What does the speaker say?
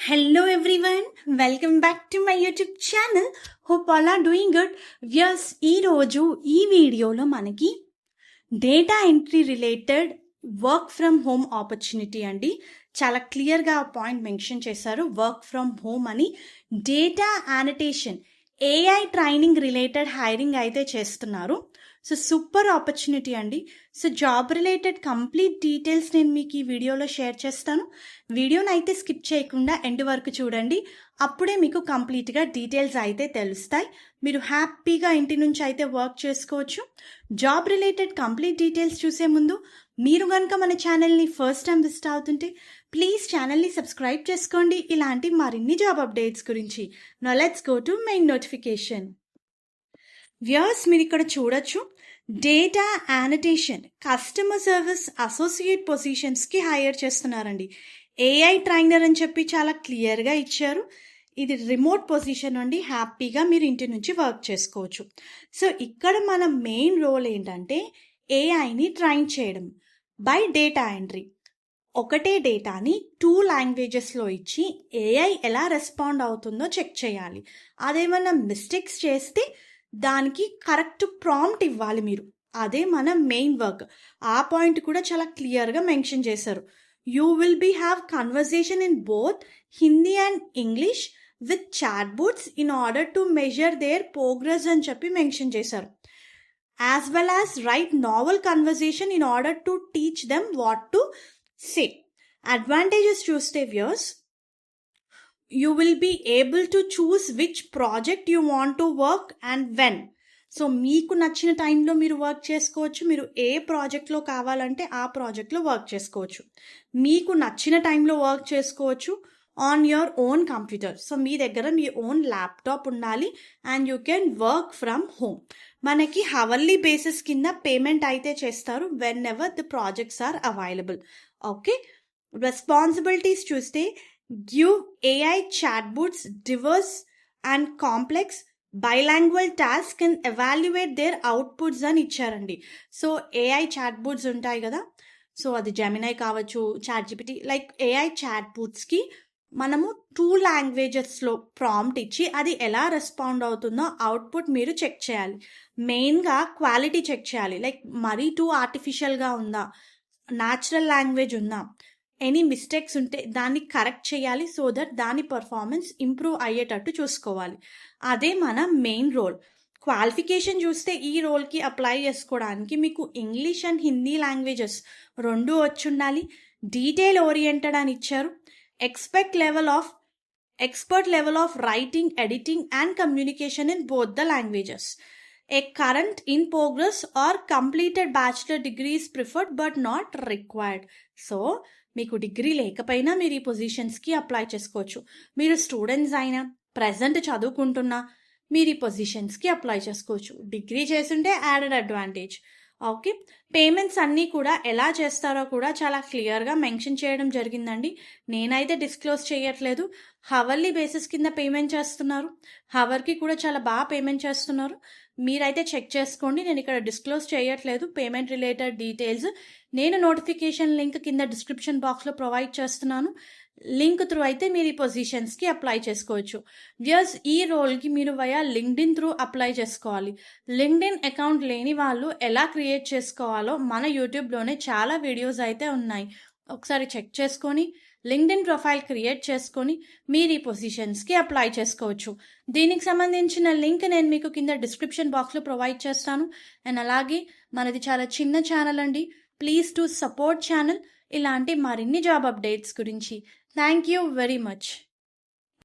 Hello everyone, welcome back to my YouTube channel. Hope all are doing good. Yes, ఈ రోజు ఈ వీడియోలో మనకి data entry related work from home opportunity అండి. చాలా క్లియర్గా ఆ పాయింట్ మెన్షన్ చేశారు. వర్క్ ఫ్రమ్ హోమ్ అని data యానిటేషన్ AI training related hiring అయితే చేస్తున్నారు. సో సూపర్ ఆపర్చునిటీ అండి. So job related complete details నేను మీకు ఈ వీడియోలో షేర్ చేస్తాను. వీడియోని అయితే స్కిప్ చేయకుండా ఎండ్ వరకు చూడండి. అప్పుడే మీకు కంప్లీట్గా డీటెయిల్స్ అయితే తెలుస్తాయి. మీరు హ్యాపీగా ఇంటి నుంచి అయితే వర్క్ చేసుకోవచ్చు. జాబ్ రిలేటెడ్ కంప్లీట్ డీటెయిల్స్ చూసే ముందు మీరు కనుక మన ఛానల్ని ఫస్ట్ టైం విజిట్ అవుతుంటే ప్లీజ్ ఛానల్ని సబ్స్క్రైబ్ చేసుకోండి. ఇలాంటి మరిన్ని జాబ్ అప్డేట్స్ గురించి. Now let's go to main notification. Viewers, మీరు ఇక్కడ చూడొచ్చు, data annotation customer service associate పొజిషన్స్కి హైర్ చేస్తున్నారండి. ఏఐ ట్రైనర్ అని చెప్పి చాలా క్లియర్గా ఇచ్చారు. ఇది రిమోట్ పొజిషన్ అండి. హ్యాపీగా మీరు ఇంటి నుంచి వర్క్ చేసుకోవచ్చు. సో ఇక్కడ మన మెయిన్ రోల్ ఏంటంటే ఏఐని ట్రైన్ చేయడం బై డేటా ఎంట్రీ. ఒకటే డేటాని 2 లాంగ్వేజెస్లో ఇచ్చి ఏఐ ఎలా రెస్పాండ్ అవుతుందో చెక్ చేయాలి. అదేమన్నా మిస్టేక్స్ చేస్తే దానికి కరెక్ట్ ప్రాంప్ట్ ఇవ్వాలి మీరు. అదే మన మెయిన్ వర్క్. ఆ పాయింట్ కూడా చాలా క్లియర్గా మెన్షన్ చేశారు. You will be have conversation in both Hindi and English with chat bots in order to measure their progress అని చెప్పి మెన్షన్ చేశారు. As well as write novel conversation in order to teach them what to say. Advantages చూస్తే viewers, you will be able to choose which project you want to work and when. So మీకు నచ్చిన టైంలో మీరు work చేసుకోవచ్చు. మీరు ఏ ప్రాజెక్ట్లో కావాలంటే ఆ ప్రాజెక్ట్లో వర్క్ చేసుకోవచ్చు. మీకు నచ్చిన టైంలో వర్క్ చేసుకోవచ్చు on your own computer. So మీ దగ్గర మీ ఓన్ ల్యాప్టాప్ ఉండాలి and you can work from home. మనకి హవర్లీ బేసిస్ కింద పేమెంట్ అయితే చేస్తారు whenever the projects are available. Okay, responsibilities చూస్తే give AI chatbots diverse and complex bilingual tasks and evaluate their outputs అని ఇచ్చారండి. So AI చాట్బోట్స్ ఉంటాయి కదా, so అది జెమినై కావచ్చు, చాట్జిపిటి, లైక్ ఏఐ చాట్బోట్స్కి మనము 2 లాంగ్వేజెస్లో ప్రాంప్ట్ ఇచ్చి అది ఎలా రెస్పాండ్ అవుతుందో అవుట్పుట్ మీరు చెక్ చేయాలి. మెయిన్గా క్వాలిటీ చెక్ చేయాలి. లైక్ మరీ టూ ఆర్టిఫిషియల్గా ఉందా, న్యాచురల్ లాంగ్వేజ్ ఉందా, ఎనీ మిస్టేక్స్ ఉంటే దాన్ని కరెక్ట్ చేయాలి. సో దట్ దాని పర్ఫార్మెన్స్ ఇంప్రూవ్ అయ్యేటట్టు చూసుకోవాలి. అదే మన మెయిన్ రోల్. క్వాలిఫికేషన్ చూస్తే ఈ రోల్కి అప్లై చేసుకోవడానికి మీకు ఇంగ్లీష్ అండ్ హిందీ లాంగ్వేజెస్ 2 వచ్చి ఉండాలి. డీటెయిల్ ఓరియంటెడ్ అని ఇచ్చారు. Expert level of writing, editing and communication in both the languages. A current in progress or completed bachelor degree is preferred but not required. So మీకు degree లేకపోయినా మీరు ఈ పొజిషన్స్కి apply చేసుకోవచ్చు. మీరు స్టూడెంట్స్ అయినా, ప్రజెంట్ చదువుకుంటున్నా మీరు ఈ పొజిషన్స్కి అప్లై చేసుకోవచ్చు. డిగ్రీ చేస్తుంటే యాడెడ్ అడ్వాంటేజ్. ఓకే, పేమెంట్స్ అన్నీ కూడా ఎలా చేస్తారో కూడా చాలా క్లియర్గా మెన్షన్ చేయడం జరిగిందండి. నేనైతే డిస్క్లోజ్ చేయట్లేదు. హవర్లీ బేసిస్ కింద పేమెంట్ చేస్తున్నారు. హవర్కి కూడా చాలా బాగా పేమెంట్ చేస్తున్నారు. మీరైతే చెక్ చేసుకోండి. నేను ఇక్కడ డిస్క్లోజ్ చేయట్లేదు పేమెంట్ రిలేటెడ్ డీటెయిల్స్. నేను నోటిఫికేషన్ లింక్ కింద డిస్క్రిప్షన్ బాక్స్లో ప్రొవైడ్ చేస్తున్నాను. లింక్ త్రూ అయితే మీరు ఈ పొజిషన్స్కి అప్లై చేసుకోవచ్చు. వ్యూయర్స్, ఈ రోల్కి మీరు వయా లింక్డ్ఇన్ త్రూ అప్లై చేసుకోవాలి. లింక్డ్ఇన్ అకౌంట్ లేని వాళ్ళు ఎలా క్రియేట్ చేసుకోవాలో మన యూట్యూబ్లోనే చాలా వీడియోస్ అయితే ఉన్నాయి. ఒకసారి చెక్ చేసుకొని లింక్డ్ఇన్ ప్రొఫైల్ క్రియేట్ చేసుకొని మీరు ఈ పొజిషన్స్కి అప్లై చేసుకోవచ్చు. దీనికి సంబంధించిన లింక్ నేను మీకు కింద డిస్క్రిప్షన్ బాక్స్లో ప్రొవైడ్ చేస్తాను. అండ్ అలాగే మనది చాలా చిన్న ఛానల్ అండి. ప్లీజ్ టు సపోర్ట్ ఛానల్ ఇలాంటి మరిన్ని జాబ్ అప్డేట్స్ గురించి. Thank you very much.